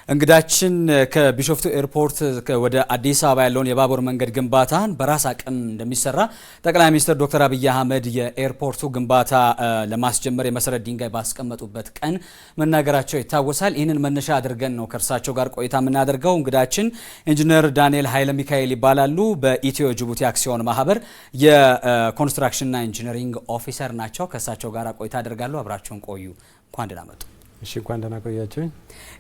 እንግዳችን ከቢሾፍቱ ኤርፖርት ወደ አዲስ አበባ ያለውን የባቡር መንገድ ግንባታን በራስ አቅም እንደሚሰራ ጠቅላይ ሚኒስትር ዶክተር አብይ አህመድ የኤርፖርቱ ግንባታ ለማስጀመር የመሰረት ድንጋይ ባስቀመጡበት ቀን መናገራቸው ይታወሳል። ይህንን መነሻ አድርገን ነው ከእርሳቸው ጋር ቆይታ የምናደርገው። እንግዳችን ኢንጂነር ዳንኤል ኃይለ ሚካኤል ይባላሉ። በኢትዮ ጅቡቲ አክሲዮን ማህበር የኮንስትራክሽንና ኢንጂነሪንግ ኦፊሰር ናቸው። ከእሳቸው ጋር ቆይታ አደርጋለሁ። አብራችሁን ቆዩ። እንኳን ደህና መጡ። እሺ እንኳን ደህና ቆያችሁኝ።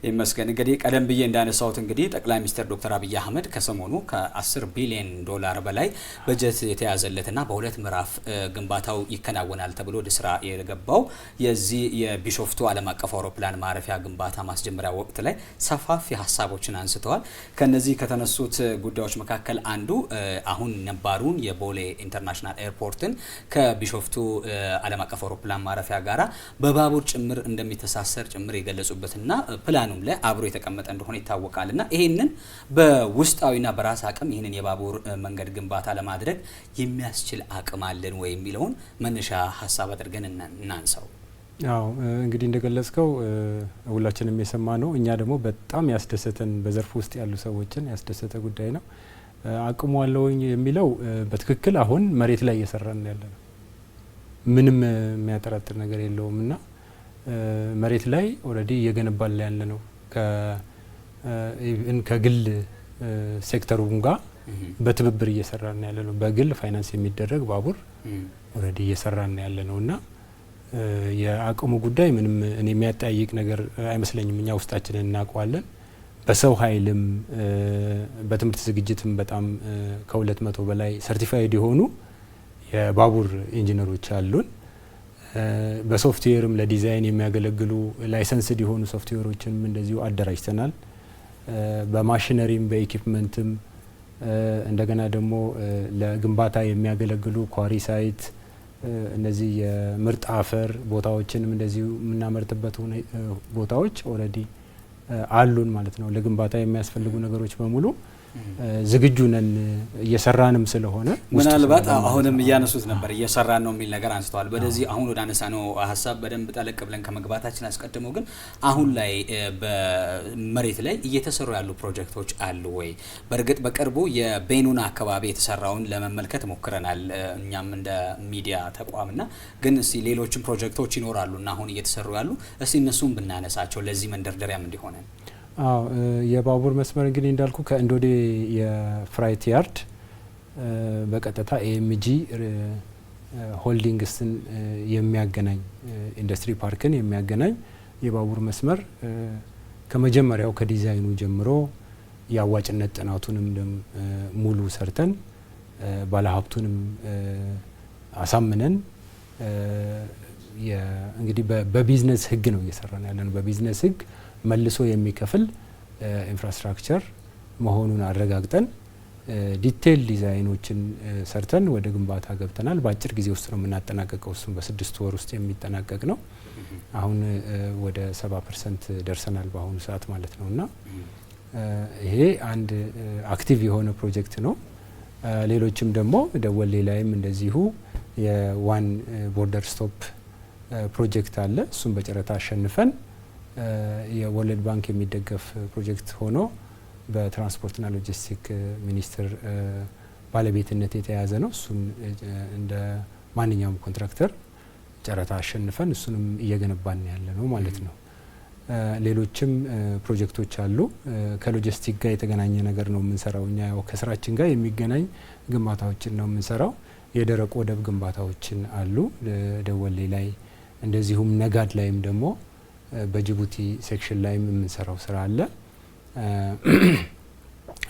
ይመስገን። እንግዲህ ቀደም ብዬ እንዳነሳሁት እንግዲህ ጠቅላይ ሚኒስትር ዶክተር አብይ አህመድ ከሰሞኑ ከ10 ቢሊዮን ዶላር በላይ በጀት የተያዘለትና በሁለት ምዕራፍ ግንባታው ይከናወናል ተብሎ ወደ ስራ የገባው የዚህ የቢሾፍቱ ዓለም አቀፍ አውሮፕላን ማረፊያ ግንባታ ማስጀመሪያ ወቅት ላይ ሰፋፊ ሀሳቦችን አንስተዋል። ከነዚህ ከተነሱት ጉዳዮች መካከል አንዱ አሁን ነባሩን የቦሌ ኢንተርናሽናል ኤርፖርትን ከቢሾፍቱ ዓለም አቀፍ አውሮፕላን ማረፊያ ጋራ በባቡር ጭምር እንደሚተሳሰር ጭምር የገለጹበትና ፕላኑም ላይ አብሮ የተቀመጠ እንደሆነ ይታወቃልና ይሄንን በውስጣዊና በራስ አቅም ይሄንን የባቡር መንገድ ግንባታ ለማድረግ የሚያስችል አቅም አለን ወይ የሚለውን መነሻ ሀሳብ አድርገን እናንሳው። አዎ እንግዲህ እንደገለጽከው ሁላችንም የሰማ ነው። እኛ ደግሞ በጣም ያስደሰተን በዘርፉ ውስጥ ያሉ ሰዎችን ያስደሰተ ጉዳይ ነው። አቅሙ አለው የሚለው በትክክል አሁን መሬት ላይ እየሰራን ያለ ነው። ምንም የሚያጠራጥር ነገር የለውምና መሬት ላይ ኦልሬዲ እየገነባን ያለ ነው። ከግል ሴክተሩም ጋር በትብብር እየሰራን ያለ ነው። በግል ፋይናንስ የሚደረግ ባቡር ኦልሬዲ እየሰራን ያለ ነውና የአቅሙ ጉዳይ ምንም እኔ የሚያጠያይቅ ነገር አይመስለኝም። እኛ ውስጣችንን እናውቀዋለን። በሰው ኃይልም በትምህርት ዝግጅትም በጣም ከ200 በላይ ሰርቲፋይድ የሆኑ የባቡር ኢንጂነሮች አሉን። በሶፍትዌርም ለዲዛይን የሚያገለግሉ ላይሰንስድ የሆኑ ሶፍትዌሮችንም እንደዚሁ አደራጅተናል። በማሽነሪም በኢኩፕመንትም እንደገና ደግሞ ለግንባታ የሚያገለግሉ ኳሪ ሳይት እነዚህ የምርጥ አፈር ቦታዎችንም እንደዚሁ የምናመርትበት ቦታዎች ኦልሬዲ አሉን ማለት ነው። ለግንባታ የሚያስፈልጉ ነገሮች በሙሉ ዝግጁ ነን። እየሰራንም ስለሆነ ምናልባት አሁንም እያነሱት ነበር እየሰራን ነው የሚል ነገር አንስተዋል። በዚህ አሁን ወደ አነሳ ነው ሀሳብ በደንብ ጠለቅ ብለን ከመግባታችን አስቀድሞ ግን አሁን ላይ በመሬት ላይ እየተሰሩ ያሉ ፕሮጀክቶች አሉ ወይ? በእርግጥ በቅርቡ የቤኑና አካባቢ የተሰራውን ለመመልከት ሞክረናል እኛም እንደ ሚዲያ ተቋምና ግን እስቲ ሌሎችም ፕሮጀክቶች ይኖራሉና አሁን እየተሰሩ ያሉ እስቲ እነሱም ብናነሳቸው ለዚህ መንደርደሪያም እንዲሆነ። የባቡር መስመር እንግዲህ እንዳልኩ ከእንዶዴ የፍራይት ያርድ በቀጥታ ኤኤምጂ ሆልዲንግስን የሚያገናኝ ኢንዱስትሪ ፓርክን የሚያገናኝ የባቡር መስመር ከመጀመሪያው ከዲዛይኑ ጀምሮ የአዋጭነት ጥናቱንም ሙሉ ሰርተን ባለሀብቱንም አሳምነን እንግዲህ በቢዝነስ ህግ ነው እየሰራን ያለን። በቢዝነስ ህግ መልሶ የሚከፍል ኢንፍራስትራክቸር መሆኑን አረጋግጠን ዲቴይል ዲዛይኖችን ሰርተን ወደ ግንባታ ገብተናል። በአጭር ጊዜ ውስጥ ነው የምናጠናቀቀው። እሱም በ6 ወር ውስጥ የሚጠናቀቅ ነው። አሁን ወደ 70% ደርሰናል በአሁኑ ሰዓት ማለት ነውና ይሄ አንድ አክቲቭ የሆነ ፕሮጀክት ነው። ሌሎችም ደግሞ ደወሌ ላይም እንደዚሁ የዋን ቦርደር ስቶፕ ፕሮጀክት አለ። እሱም በጨረታ አሸንፈን የወርልድ ባንክ የሚደገፍ ፕሮጀክት ሆኖ በትራንስፖርትና ሎጂስቲክ ሚኒስቴር ባለቤትነት የተያዘ ነው። እሱን እንደ ማንኛውም ኮንትራክተር ጨረታ አሸንፈን እሱንም እየገነባን ያለ ነው ማለት ነው። ሌሎችም ፕሮጀክቶች አሉ። ከሎጂስቲክ ጋር የተገናኘ ነገር ነው የምንሰራው። እኛ ያው ከስራችን ጋር የሚገናኝ ግንባታዎችን ነው የምንሰራው። የደረቅ ወደብ ግንባታዎችን አሉ ደወሌ ላይ፣ እንደዚሁም ነጋድ ላይም ደግሞ በጅቡቲ ሴክሽን ላይም የምንሰራው ስራ አለ።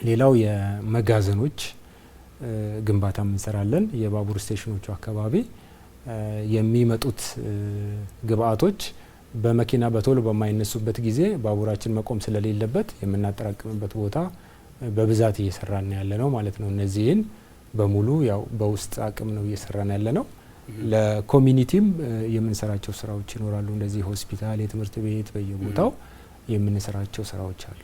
ሌላው የመጋዘኖች ግንባታ እንሰራለን። የባቡር ስቴሽኖቹ አካባቢ የሚመጡት ግብአቶች በመኪና በቶሎ በማይነሱበት ጊዜ ባቡራችን መቆም ስለሌለበት የምናጠራቅምበት ቦታ በብዛት እየሰራን ያለ ነው ማለት ነው። እነዚህን በሙሉ ያው በውስጥ አቅም ነው እየሰራን ያለ ነው። ለኮሚኒቲም የምንሰራቸው ስራዎች ይኖራሉ። እንደዚህ ሆስፒታል፣ የትምህርት ቤት በየቦታው የምንሰራቸው ስራዎች አሉ።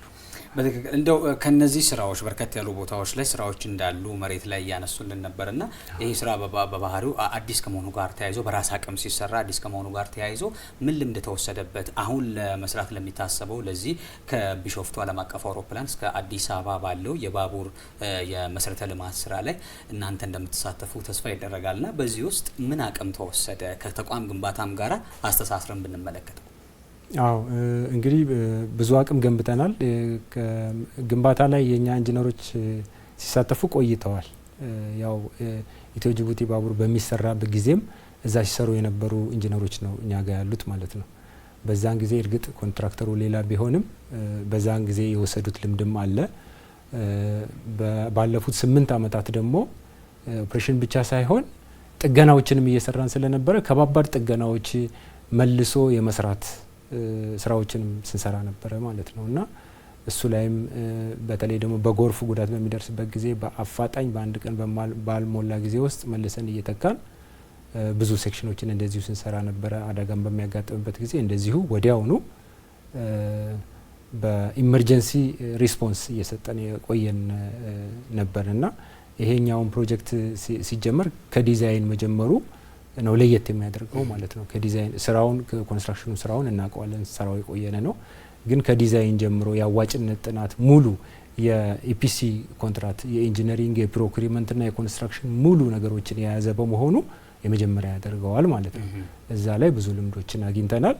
በትክክል እንደው ከነዚህ ስራዎች በርከት ያሉ ቦታዎች ላይ ስራዎች እንዳሉ መሬት ላይ ያነሱልን ነበርና ይሄ ስራ በባህሪው አዲስ ከመሆኑ ጋር ተያይዞ በራስ አቅም ሲሰራ አዲስ ከመሆኑ ጋር ተያይዞ ምን ልምድ ተወሰደበት? አሁን ለመስራት ለሚታሰበው ለዚህ ከቢሾፍቱ ዓለም አቀፍ አውሮፕላን እስከ አዲስ አበባ ባለው የባቡር የመሰረተ ልማት ስራ ላይ እናንተ እንደምትሳተፉ ተስፋ ይደረጋልና በዚህ ውስጥ ምን አቅም ተወሰደ? ከተቋም ግንባታም ጋር አስተሳስረን ብንመለከተው። አዎ እንግዲህ ብዙ አቅም ገንብተናል። ግንባታ ላይ የኛ ኢንጂነሮች ሲሳተፉ ቆይተዋል። ያው ኢትዮ ጅቡቲ ባቡር በሚሰራበት ጊዜም እዛ ሲሰሩ የነበሩ ኢንጂነሮች ነው እኛ ጋር ያሉት ማለት ነው። በዛን ጊዜ እርግጥ ኮንትራክተሩ ሌላ ቢሆንም በዛን ጊዜ የወሰዱት ልምድም አለ። ባለፉት 8 አመታት ደግሞ ኦፕሬሽን ብቻ ሳይሆን ጥገናዎችንም እየሰራን ስለነበረ ከባባድ ጥገናዎች መልሶ የመስራት ስራዎችንም ስንሰራ ነበረ ማለት ነው። እና እሱ ላይም በተለይ ደግሞ በጎርፍ ጉዳት በሚደርስበት ጊዜ በአፋጣኝ በአንድ ቀን ባልሞላ ጊዜ ውስጥ መልሰን እየተካን ብዙ ሴክሽኖችን እንደዚሁ ስንሰራ ነበረ። አደጋም በሚያጋጥምበት ጊዜ እንደዚሁ ወዲያውኑ በኢመርጀንሲ ሪስፖንስ እየሰጠን የቆየን ነበርና ይሄኛውን ፕሮጀክት ሲጀመር ከዲዛይን መጀመሩ ነው ለየት የሚያደርገው ማለት ነው። ከዲዛይን ስራውን ኮንስትራክሽኑ ስራውን እናውቀዋለን፣ ስራው የቆየነ ነው። ግን ከዲዛይን ጀምሮ የአዋጭነት ጥናት ሙሉ የኢፒሲ ኮንትራት የኢንጂነሪንግ የፕሮክሪመንት እና የኮንስትራክሽን ሙሉ ነገሮችን የያዘ በመሆኑ የመጀመሪያ ያደርገዋል ማለት ነው። እዛ ላይ ብዙ ልምዶችን አግኝተናል።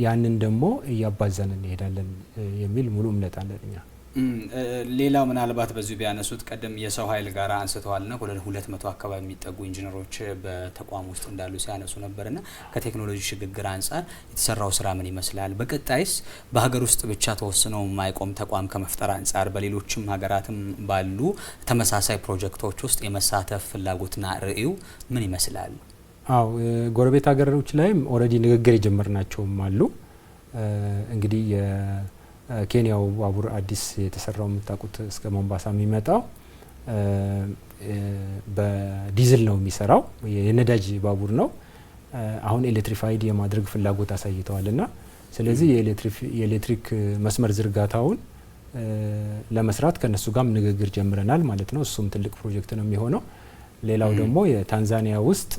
ያንን ደግሞ እያባዛን እንሄዳለን የሚል ሙሉ እምነት አለን እኛ። ሌላው ምናልባት በዚሁ ቢያነሱት ቀደም የሰው ኃይል ጋር አንስተዋልና 200 አካባቢ የሚጠጉ ኢንጂነሮች በተቋም ውስጥ እንዳሉ ሲያነሱ ነበርና ከቴክኖሎጂ ሽግግር አንጻር የተሰራው ስራ ምን ይመስላል? በቀጣይስ በሀገር ውስጥ ብቻ ተወስኖ የማይቆም ተቋም ከመፍጠር አንጻር በሌሎችም ሀገራትም ባሉ ተመሳሳይ ፕሮጀክቶች ውስጥ የመሳተፍ ፍላጎትና ርዕዩ ምን ይመስላል? አው ጎረቤት ሀገሮች ላይም ኦልሬዲ ንግግር የጀመርናቸውም አሉ። እንግዲህ ኬንያው ባቡር አዲስ የተሰራው የምታውቁት እስከ ሞምባሳ የሚመጣው በዲዝል ነው የሚሰራው፣ የነዳጅ ባቡር ነው። አሁን ኤሌክትሪፋይድ የማድረግ ፍላጎት አሳይተዋልና ስለዚህ የኤሌክትሪክ መስመር ዝርጋታውን ለመስራት ከነሱ ጋርም ንግግር ጀምረናል ማለት ነው። እሱም ትልቅ ፕሮጀክት ነው የሚሆነው። ሌላው ደግሞ የታንዛኒያ ውስጥ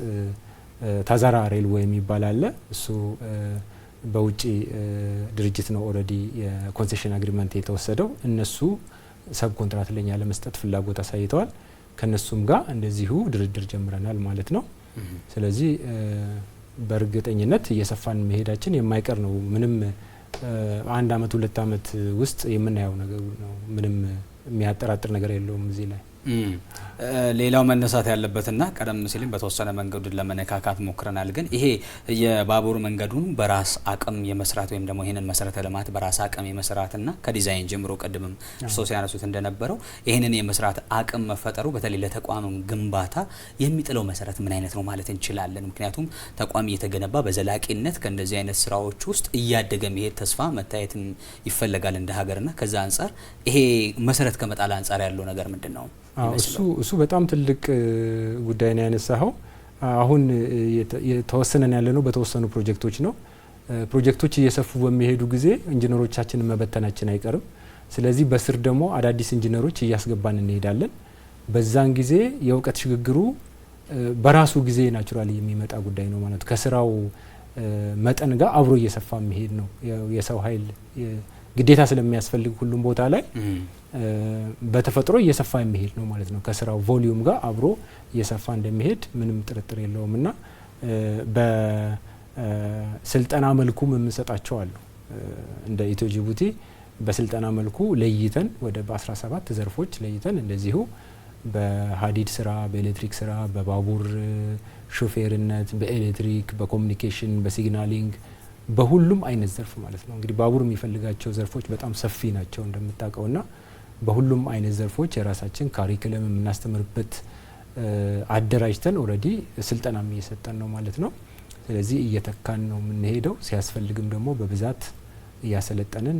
ታዛራ ሬልዌይ የሚባል አለ። እሱ በውጪ ድርጅት ነው ኦልሬዲ የኮንሴሽን አግሪመንት የተወሰደው። እነሱ ሰብ ኮንትራት ለኛ ለመስጠት ፍላጎት አሳይተዋል። ከነሱም ጋር እንደዚሁ ድርድር ጀምረናል ማለት ነው። ስለዚህ በእርግጠኝነት እየሰፋን መሄዳችን የማይቀር ነው። ምንም 1 አመት 2 አመት ውስጥ የምናየው ነገር ነው። ምንም የሚያጠራጥር ነገር የለውም እዚህ ላይ። ሌላው መነሳት ያለበትና ቀደም ሲልም በተወሰነ መንገዱ ለመነካካት ሞክረናል። ግን ይሄ የባቡር መንገዱን በራስ አቅም የመስራት ወይም ደግሞ ይሄንን መሰረተ ልማት በራስ አቅም የመስራትና ከዲዛይን ጀምሮ ቀደምም እርስዎ ሲያነሱት እንደነበረው ይሄንን የመስራት አቅም መፈጠሩ በተለይ ለተቋም ግንባታ የሚጥለው መሰረት ምን አይነት ነው ማለት እንችላለን? ምክንያቱም ተቋም እየተገነባ በዘላቂነት ከእንደዚህ አይነት ስራዎች ውስጥ እያደገ መሄድ ተስፋ መታየትም ይፈለጋል እንደ ሀገርና ከዛ አንጻር ይሄ መሰረት ከመጣል አንጻር ያለው ነገር ምንድን ነው? እሱ በጣም ትልቅ ጉዳይ ነው ያነሳኸው። አሁን የተወሰነን ያለነው በተወሰኑ ፕሮጀክቶች ነው። ፕሮጀክቶች እየሰፉ በሚሄዱ ጊዜ ኢንጂነሮቻችንን መበተናችን አይቀርም። ስለዚህ በስር ደግሞ አዳዲስ ኢንጂነሮች እያስገባን እንሄዳለን። በዛን ጊዜ የእውቀት ሽግግሩ በራሱ ጊዜ ናቹራሊ የሚመጣ ጉዳይ ነው ማለት ከስራው መጠን ጋር አብሮ እየሰፋ የሚሄድ ነው። የሰው ኃይል ግዴታ ስለሚያስፈልግ ሁሉም ቦታ ላይ በተፈጥሮ እየሰፋ የሚሄድ ነው ማለት ነው። ከስራው ቮሊዩም ጋር አብሮ እየሰፋ እንደሚሄድ ምንም ጥርጥር የለውም እና በስልጠና መልኩም የምንሰጣቸው አሉ። እንደ ኢትዮ ጅቡቲ በስልጠና መልኩ ለይተን ወደ በ17 ዘርፎች ለይተን እንደዚሁ በሀዲድ ስራ፣ በኤሌክትሪክ ስራ፣ በባቡር ሾፌርነት፣ በኤሌክትሪክ፣ በኮሚኒኬሽን፣ በሲግናሊንግ በሁሉም አይነት ዘርፍ ማለት ነው። እንግዲህ ባቡር የሚፈልጋቸው ዘርፎች በጣም ሰፊ ናቸው እንደምታውቀውና በሁሉም አይነት ዘርፎች የራሳችን ካሪክለም የምናስተምርበት አደራጅተን ኦልሬዲ ስልጠናም እየሰጠን ነው ማለት ነው። ስለዚህ እየተካን ነው የምንሄደው። ሲያስፈልግም ደግሞ በብዛት እያሰለጠንን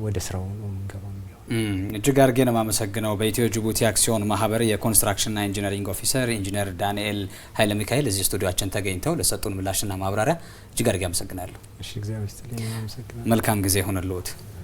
ወደ ስራው ነው የምንገባው። እጅግ አድርጌ ነው የማመሰግነው። በኢትዮ ጅቡቲ አክሲዮን ማህበር የኮንስትራክሽንና ኢንጂነሪንግ ኦፊሰር ኢንጂነር ዳንኤል ኃይለ ሚካኤል እዚህ ስቱዲዮአችን ተገኝተው ለሰጡን ምላሽና ማብራሪያ እጅግ አድርጌ አመሰግናለሁ። እሺ፣ እግዚአብሔር ይስጥልኝ። አመሰግናለሁ። መልካም ጊዜ ሆነልዎት።